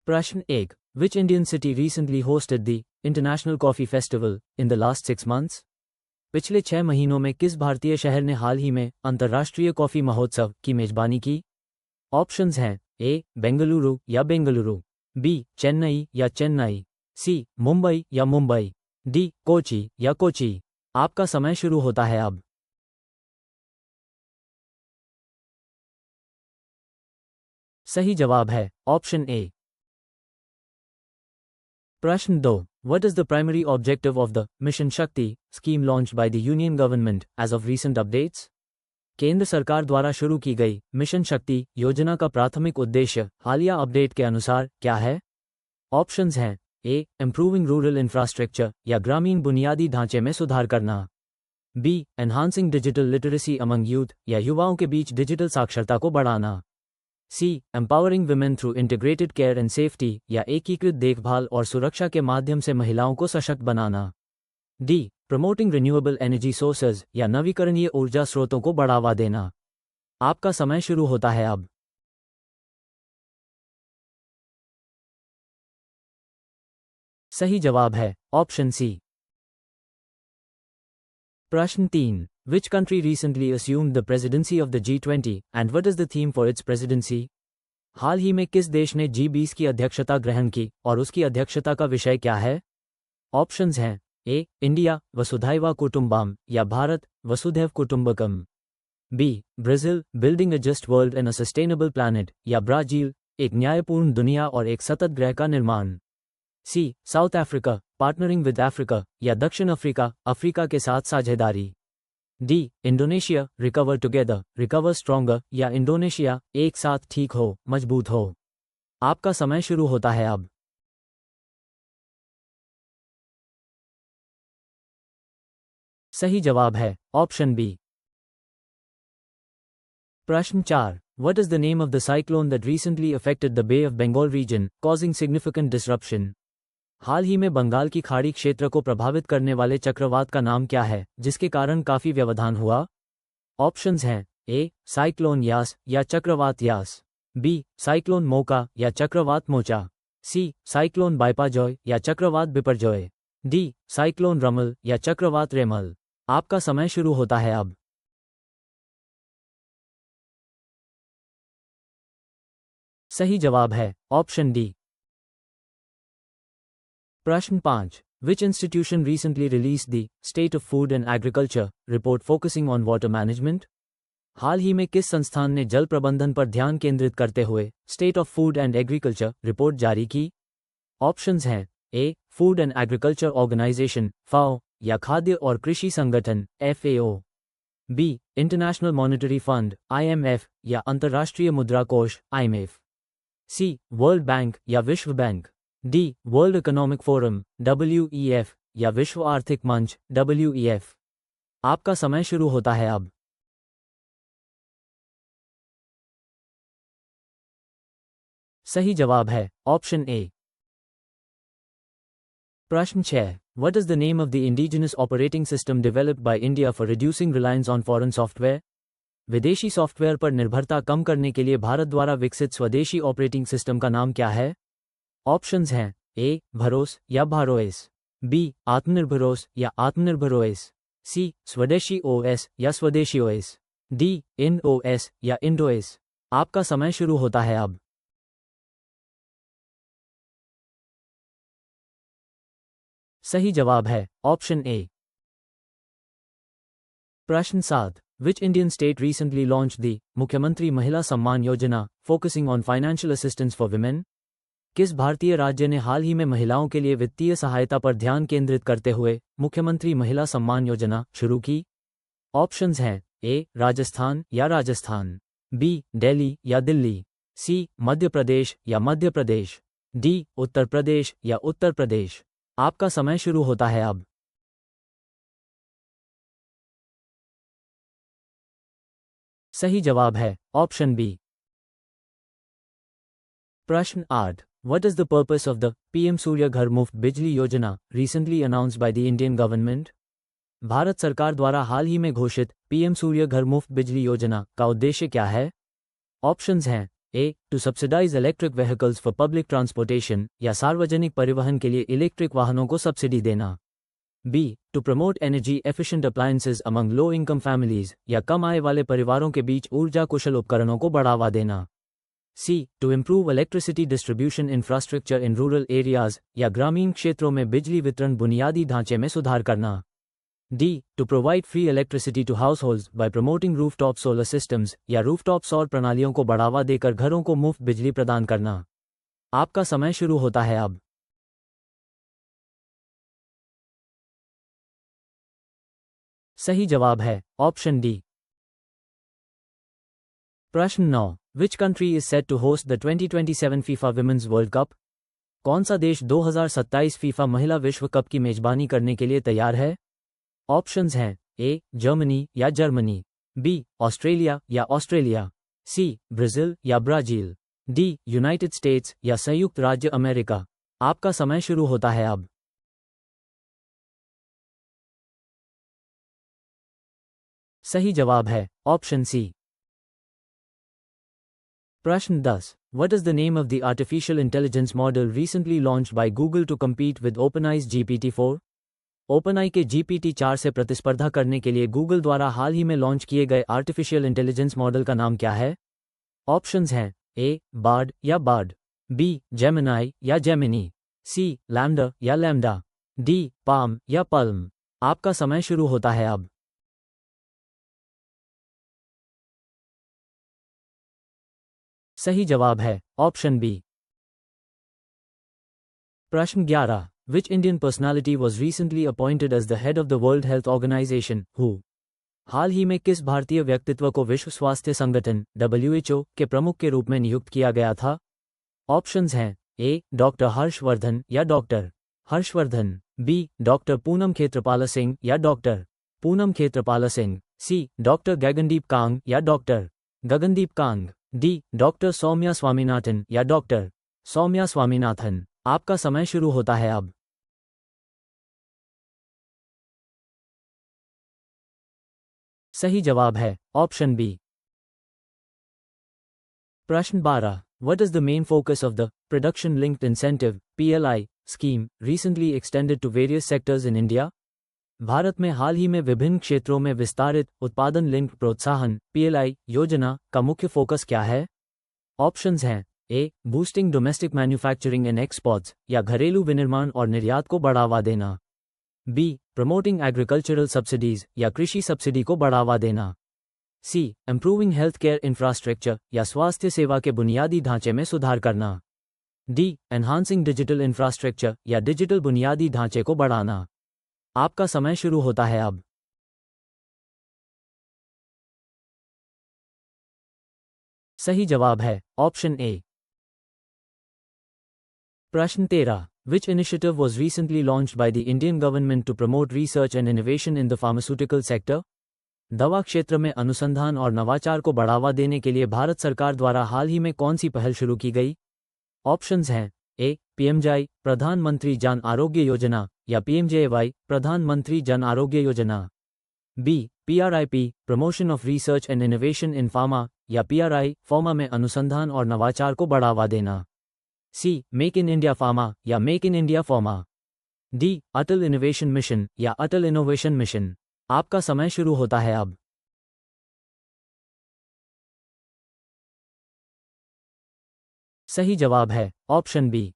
प्रश्न 1. Which Indian city recently hosted the International Coffee Festival in the last 6 months? पिछले 6 महीनों में किस भारतीय शहर ने हाल ही में अंतर्राष्ट्रीय कॉफी महोत्सव की मेजबानी की? ऑप्शंस हैं ए. बेंगलुरु या बेंगलुरु, बी. चेन्नई या चेन्नई, सी. मुंबई या मुंबई, डी. कोची या कोची। आपका समय शुरू होता है अब। सही जवाब है ऑप्शन ए। प्रश्न 2. What is the primary objective of the Mission Shakti scheme launched by the Union Government as of recent updates? केंद्र सरकार द्वारा शुरू की गई मिशन शक्ति योजना का प्राथमिक उद्देश्य हालिया अपडेट के अनुसार क्या है? ऑप्शंस हैं ए. इम्प्रूविंग रूरल इंफ्रास्ट्रक्चर या ग्रामीण बुनियादी ढांचे में सुधार करना, B. Enhancing digital literacy among youth या युवाओं के बीच डिजिटल साक्षरता को बढ़ाना, C. Empowering women through integrated care and safety या एकीकृत देखभाल और सुरक्षा के माध्यम से महिलाओं को सशक्त बनाना, D. Promoting renewable energy sources या नवीकरणीय ऊर्जा स्रोतों को बढ़ावा देना। आपका समय शुरू होता है अब। सही जवाब है ऑप्शन सी। प्रश्न 3. Which country recently assumed the presidency of the G20 and what is the theme for its presidency? हाल ही में किस देश ने G20 की अध्यक्षता ग्रहण की और उसकी अध्यक्षता का विषय क्या है? ऑप्शंस हैं ए. इंडिया वसुधैव कुटुंबकम या भारत वसुधैव कुटुंबकम, B. Brazil building a just world and a sustainable planet या ब्राजील एक न्यायपूर्ण दुनिया और एक सतत ग्रह का निर्माण, C. South Africa partnering with Africa या दक्षिण अफ्रीका अफ्रीका के साथ साझेदारी, D. Indonesia recover together recover stronger या इंडोनेशिया एक साथ ठीक हो मजबूत हो। आपका समय शुरू होता है अब। सही जवाब है ऑप्शन बी। प्रश्न 4. What is the name of the cyclone that recently affected the Bay of Bengal region, causing significant disruption? हाल ही में बंगाल की खाड़ी क्षेत्र को प्रभावित करने वाले चक्रवात का नाम क्या है जिसके कारण काफी व्यवधान हुआ? ऑप्शंस हैं ए. साइक्लोन यास या चक्रवात यास, बी. साइक्लोन मोका या चक्रवात मोचा, सी. साइक्लोन बाइपाजॉय या चक्रवात बिपरजॉय, डी. साइक्लोन रमल या चक्रवात रेमल। आपका समय शुरू होता है अब। सही जवाब है ऑप्शन डी। प्रश्न 5. Which institution recently released the State of Food and Agriculture report focusing on water management? हाल ही में किस संस्थान ने जल प्रबंधन पर ध्यान केंद्रित करते हुए state of food and agriculture report जारी की? ऑप्शंस हैं A. Food and agriculture organisation FAO या खाद्य और कृषि संगठन FAO, B. International monetary fund IMF या अंतर्राष्ट्रीय मुद्रा कोष IMF, सी. वर्ल्ड बैंक या विश्व bank, D. World economic forum WEF या विश्व आर्थिक मंच WEF। आपका समय शुरू होता है अब। सही जवाब है ऑप्शन ए। प्रश्न 6. What is the name of the indigenous operating system developed by India for reducing reliance on foreign software? विदेशी सॉफ्टवेयर पर निर्भरता कम करने के लिए भारत द्वारा विकसित स्वदेशी ऑपरेटिंग सिस्टम का नाम क्या है? ऑप्शंस हैं ए. भरोस या भारोएस, बी. आत्मनिर्भरोस या आत्मनिर्भरोएस, सी. स्वदेशी OS या स्वदेशी OS, डी. IND-OS या IND-OS। आपका समय शुरू होता है अब। सही जवाब है ऑप्शन ए। प्रश्न 7. Which Indian state recently launched the मुख्यमंत्री महिला Samman Yojana focusing on financial assistance for women? किस भारतीय राज्य ने हाल ही में महिलाओं के लिए वित्तीय सहायता पर ध्यान केंद्रित करते हुए मुख्यमंत्री महिला सम्मान योजना शुरू की? ऑप्शंस हैं ए. राजस्थान या राजस्थान, बी. दिल्ली या दिल्ली, सी. मध्य प्रदेश या मध्य प्रदेश, डी. उत्तर प्रदेश या उत्तर प्रदेश। आपका समय शुरू होता है अब। सही जवाब है ऑप्शन बी। प्रश्न 8. What is the purpose of the PM Surya Ghar Muft Bijli Yojana recently announced by the Indian government? Bharat सरकार द्वारा हाल ही में घोषित PM सूर्य घर मुफ्त बिजली योजना का उद्देश्य क्या है? ऑप्शंस हैं A to subsidise electric vehicles for public transportation या सार्वजनिक परिवहन के लिए इलेक्ट्रिक वाहनों को सब्सिडी देना। B to promote energy efficient appliances among low income families या कम आय वाले परिवारों के बीच ऊर्जा कुशल उपकरणों को बढ़ावा देना। C to improve electricity distribution infrastructure in rural areas या ग्रामीण क्षेत्रों में बिजली वितरण बुनियादी ढांचे में सुधार करना। D to provide free electricity to households by promoting rooftop solar systems या रूफटॉप सौर प्रणालियों को बढ़ावा देकर घरों को मुफ्त बिजली प्रदान करना। आपका समय शुरू होता है अब। सही जवाब है ऑप्शन डी। प्रश्न 9। Which country is set to host the 2027 FIFA women's world cup? कौन सा देश 2027 फीफा महिला विश्व कप की मेजबानी करने के लिए तैयार है? ऑप्शंस हैं ए जर्मनी या जर्मनी, बी ऑस्ट्रेलिया या ऑस्ट्रेलिया, सी ब्राजील या ब्राजील, डी यूनाइटेड स्टेट्स या संयुक्त राज्य अमेरिका। आपका समय शुरू होता है अब। सही जवाब है ऑप्शन सी। प्रश्न 10। What is the name of the artificial intelligence model recently launched by Google to compete with OpenAI's GPT-4? OpenAI के GPT-4 से प्रतिस्पर्धा करने के लिए गूगल द्वारा हाल ही में लॉन्च किए गए आर्टिफिशियल इंटेलिजेंस मॉडल का नाम क्या है? ऑप्शंस हैं ए बार्ड या बार्ड, बी जेमिनाई या जेमिनी, सी लैम्डा या लैम्डा, डी पाम या पल्म। आपका समय शुरू होता है अब। सही जवाब है ऑप्शन बी। प्रश्न 11। Which Indian personality was recently appointed as the head of the World Health Organization, WHO? हाल ही में किस भारतीय व्यक्तित्व को विश्व स्वास्थ्य संगठन WHO के प्रमुख के रूप में नियुक्त किया गया था? ऑप्शंस हैं ए डॉक्टर हर्षवर्धन या doctor Harshvardhan, B doctor Poonam Khetrapal Singh या doctor Poonam Khetrapal Singh, C doctor Gagandeep Kang या doctor Gagandeep Kang, D doctor Soumya Swaminathan या डॉक्टर सौम्या स्वामीनाथन। आपका समय शुरू होता है अब। सही जवाब है ऑप्शन बी। प्रश्न 12। What is the main focus of the Production Linked Incentive (PLI) scheme recently extended to various sectors in India? Bharat में हाल ही में विभिन्न क्षेत्रों में विस्तारित उत्पादन लिंक प्रोत्साहन (PLI) योजना का मुख्य फोकस क्या है? ऑप्शंस हैं A boosting domestic manufacturing and exports या घरेलू विनिर्माण और निर्यात को बढ़ावा देना, बी प्रमोटिंग एग्रीकल्चरल सब्सिडीज या कृषि सब्सिडी को बढ़ावा देना, सी इम्प्रूविंग हेल्थ केयर इंफ्रास्ट्रक्चर या स्वास्थ्य सेवा के बुनियादी ढांचे में सुधार करना, डी एनहांसिंग डिजिटल इंफ्रास्ट्रक्चर या डिजिटल बुनियादी ढांचे को बढ़ाना। आपका समय शुरू होता है अब। सही जवाब है ऑप्शन ए। प्रश्न 13। Which initiative was recently launched by the Indian government to promote research and innovation in the pharmaceutical sector? दवा क्षेत्र में अनुसंधान और नवाचार को बढ़ावा देने के लिए भारत सरकार द्वारा हाल ही में कौन सी पहल शुरू की गई? ऑप्शंस हैं ए पीएमजेआई प्रधानमंत्री जन आरोग्य योजना या पीएमजेएवाई प्रधानमंत्री जन आरोग्य योजना, B PRIP promotion of research and innovation in pharma या पीआरआई फार्मा में अनुसंधान और नवाचार को बढ़ावा देना, C make in India pharma या make in India pharma, D Atal innovation mission या अटल इनोवेशन मिशन। आपका समय शुरू होता है अब। सही जवाब है ऑप्शन बी।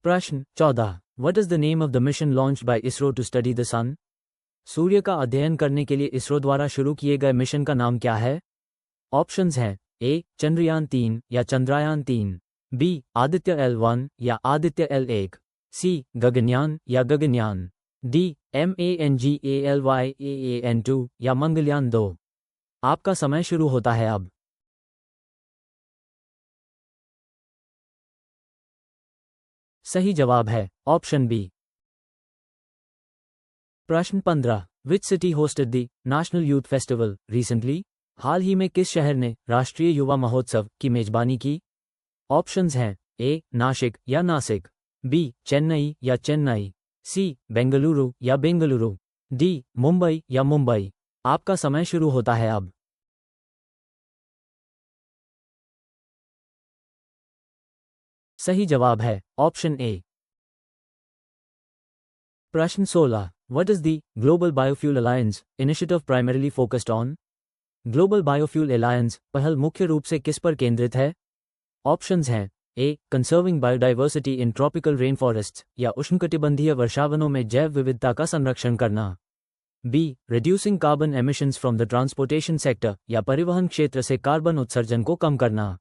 प्रश्न 14। What is the name of the mission launched by ISRO to study the sun? सूर्य का अध्ययन करने के लिए इसरो द्वारा शुरू किए गए मिशन का नाम क्या है? ऑप्शंस हैं ए चंद्रयान 3 या चंद्रयान 3, बी आदित्य L1 या आदित्य L1, सी गगनयान या गगनयान, डी MANGALYAAN2 या मंगलयान 2। आपका समय शुरू होता है अब। सही जवाब है ऑप्शन बी। प्रश्न 15। Which city hosted the National Youth Festival recently? हाल ही में किस शहर ने राष्ट्रीय युवा महोत्सव की मेजबानी की? ऑप्शंस हैं ए नासिक या नासिक, बी चेन्नई या चेन्नई, सी बेंगलुरु या बेंगलुरु, डी मुंबई या मुंबई। आपका समय शुरू होता है अब। सही जवाब है ऑप्शन ए। प्रश्न 16। What is the Global Biofuel Alliance initiative primarily focused on? Global biofuel alliance पहल मुख्य रूप से किस पर केंद्रित है? ऑप्शंस हैं A conserving biodiversity in tropical rain forests या उष्णकटिबंधीय वर्षावनों में जैव विविधता का संरक्षण करना, B reducing carbon emissions from the transportation sector या परिवहन क्षेत्र से कार्बन उत्सर्जन को कम करना,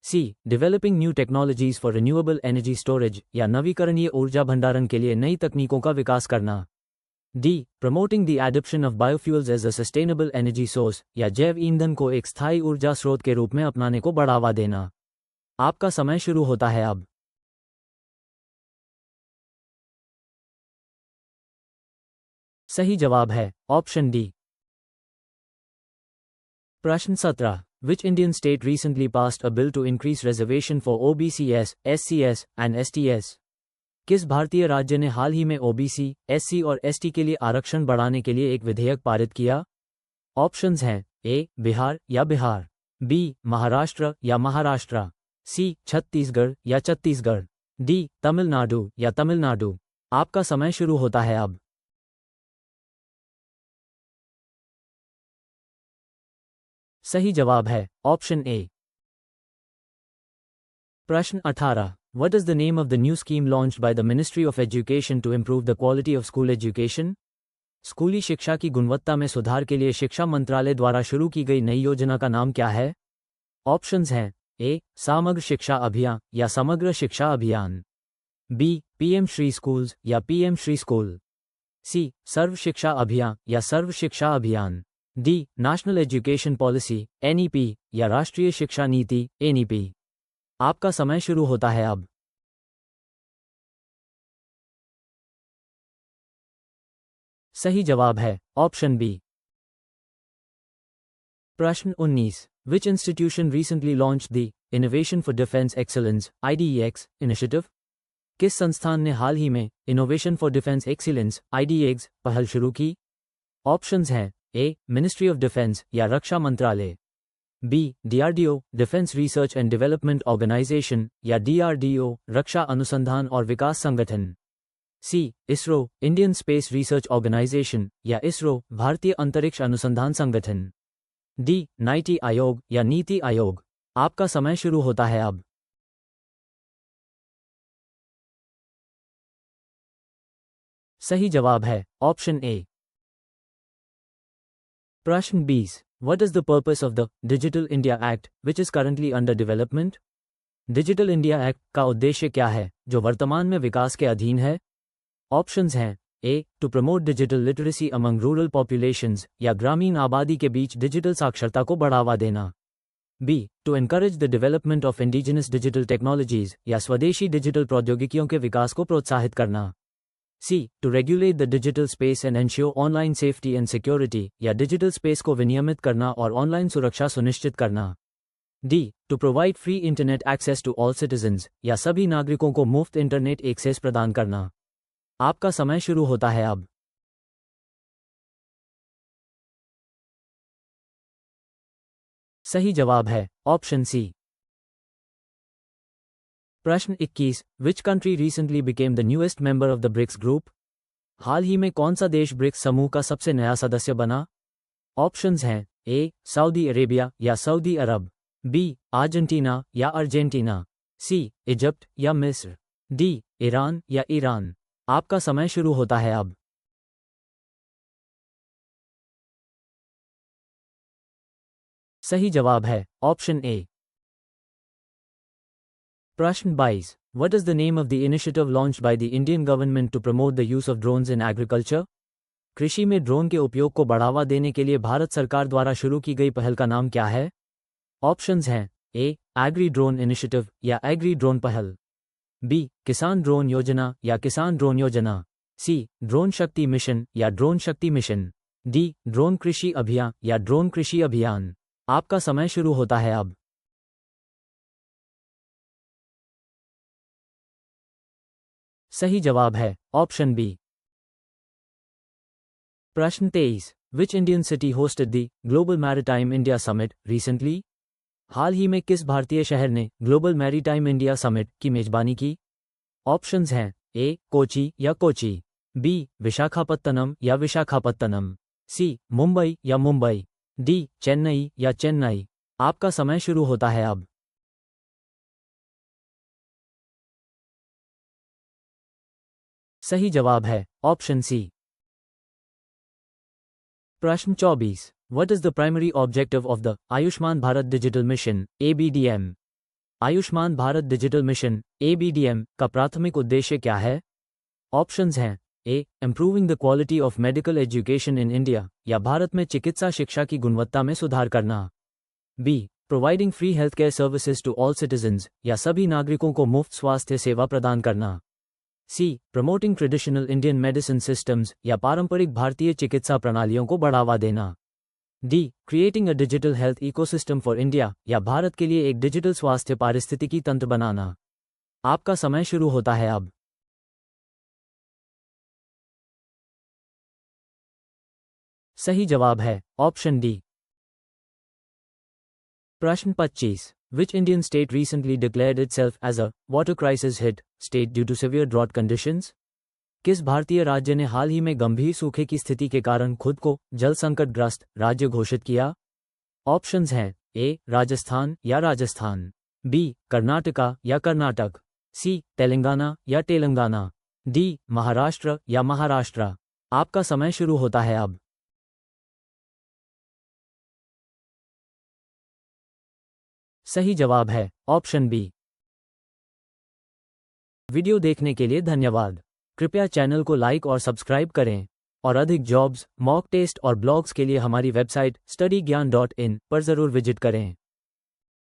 C developing new technologies for renewable energy storage या नवीकरणीय ऊर्जा भंडारण के लिए नई तकनीकों का विकास करना, D promoting the adoption of biofuels as a sustainable energy source या जैव ईंधन को एक स्थायी ऊर्जा स्रोत के रूप में अपनाने को बढ़ावा देना। आपका समय शुरू होता है अब। सही जवाब है ऑप्शन डी। प्रश्न 17। Which Indian state recently passed a bill to increase reservation for OBCS, SCS and STS? किस भारतीय राज्य ने हाल ही में OBC, SC और ST के लिए आरक्षण बढ़ाने के लिए एक विधेयक पारित किया? ऑप्शंस हैं ए बिहार या बिहार, बी महाराष्ट्र या महाराष्ट्र, सी छत्तीसगढ़ या छत्तीसगढ़, डी तमिलनाडु या तमिलनाडु। आपका समय शुरू होता है अब। सही जवाब है ऑप्शन ए। प्रश्न 18। What is the name of the new scheme launched by the Ministry of Education to improve the quality of school education? स्कूली शिक्षा की गुणवत्ता में सुधार के लिए शिक्षा मंत्रालय द्वारा शुरू की गई नई योजना का नाम क्या है? ऑप्शंस हैं ए समग्र शिक्षा अभियान या समग्र शिक्षा अभियान, बी पीएम श्री स्कूल्स या पीएम श्री स्कूल, सी सर्व शिक्षा अभियान या सर्व शिक्षा अभियान, D national education policy NEP या राष्ट्रीय शिक्षा नीति एनईपी। आपका समय शुरू होता है अब। सही जवाब है ऑप्शन बी। प्रश्न 19। Which institution recently launched the Innovation for Defense Excellence IDEX initiative? किस संस्थान ने हाल ही में innovation for defence excellence IDEX पहल शुरू की? ऑप्शंस हैं ए मिनिस्ट्री ऑफ डिफेंस या रक्षा मंत्रालय, B DRDO defence research and development organisation या DRDO रक्षा अनुसंधान और विकास संगठन, C ISRO Indian space research organisation या इसरो भारतीय अंतरिक्ष अनुसंधान संगठन, डी नीति आयोग या नीति आयोग। आपका समय शुरू होता है अब। सही जवाब है ऑप्शन ए। प्रश्न 20। What is the purpose of the Digital India Act, which is currently under development? Digital India act का उद्देश्य क्या है जो वर्तमान में विकास के अधीन है? ऑप्शंस हैं A to promote digital literacy among rural populations या ग्रामीण आबादी के बीच डिजिटल साक्षरता को बढ़ावा देना, B to encourage the development of indigenous digital technologies या स्वदेशी डिजिटल प्रौद्योगिकियों के विकास को प्रोत्साहित करना, C to regulate the digital space and ensure online safety and security या डिजिटल स्पेस को विनियमित करना और ऑनलाइन सुरक्षा सुनिश्चित करना, D to provide free internet access to all citizens या सभी नागरिकों को मुफ्त इंटरनेट एक्सेस प्रदान करना। आपका समय शुरू होता है अब। सही जवाब है ऑप्शन सी। प्रश्न 21। Which country recently became the newest member of the BRICS group? हाल ही में कौन सा देश ब्रिक्स समूह का सबसे नया सदस्य बना? ऑप्शंस हैं ए सऊदी अरेबिया या सऊदी अरब, बी अर्जेंटीना या अर्जेंटीना, सी इजिप्ट या मिस्र, डी ईरान या ईरान। आपका समय शुरू होता है अब। सही जवाब है ऑप्शन ए। प्रश्न 22। What is the name of the initiative launched by the Indian government to promote the use of drones in agriculture? कृषि में ड्रोन के उपयोग को बढ़ावा देने के लिए भारत सरकार द्वारा शुरू की गई पहल का नाम क्या है? ऑप्शंस हैं ए एग्री ड्रोन इनिशिएटिव या एग्री ड्रोन पहल, बी किसान ड्रोन योजना या किसान ड्रोन योजना, सी ड्रोन शक्ति मिशन या ड्रोन शक्ति मिशन, डी ड्रोन कृषि अभियान या ड्रोन कृषि अभियान। आपका समय शुरू होता है अब। सही जवाब है ऑप्शन बी। प्रश्न 23। Which Indian city hosted the Global Maritime India Summit recently? हाल ही में किस भारतीय शहर ने ग्लोबल मैरीटाइम इंडिया समिट की मेजबानी की? ऑप्शंस हैं ए कोची या कोची, बी विशाखापत्तनम या विशाखापत्तनम, सी मुंबई या मुंबई, डी चेन्नई या चेन्नई। आपका समय शुरू होता है अब। सही जवाब है ऑप्शन सी। प्रश्न 24। What is the primary objective of the Ayushman Bharat digital mission ABDM? Ayushman Bharat digital mission ABDM का प्राथमिक उद्देश्य क्या है? ऑप्शंस हैं A improving the quality of medical education in India या भारत में चिकित्सा शिक्षा की गुणवत्ता में सुधार करना, B providing free health care services to all citizens या सभी नागरिकों को मुफ्त स्वास्थ्य सेवा प्रदान करना, C promoting traditional Indian medicine systems या पारंपरिक भारतीय चिकित्सा प्रणालियों को बढ़ावा देना, D creating a digital health ecosystem for India या भारत के लिए एक डिजिटल स्वास्थ्य पारिस्थितिकी तंत्र बनाना। आपका समय शुरू होता है अब। सही जवाब है ऑप्शन डी। प्रश्न 25। Which Indian state recently declared itself as a water crisis hit state due to severe drought conditions? किस भारतीय राज्य ने हाल ही में गंभीर सूखे की स्थिति के कारण खुद को जल संकटग्रस्त राज्य घोषित किया? ऑप्शंस हैं ए राजस्थान या राजस्थान, बी कर्नाटका या कर्नाटक, सी तेलंगाना या तेलंगाना, डी महाराष्ट्र या महाराष्ट्र। आपका समय शुरू होता है अब। सही जवाब है ऑप्शन बी। वीडियो देखने के लिए धन्यवाद। कृपया चैनल को लाइक और सब्सक्राइब करें और अधिक जॉब्स, मॉक टेस्ट और ब्लॉग्स के लिए हमारी वेबसाइट studygyaan.in पर जरूर विजिट करें।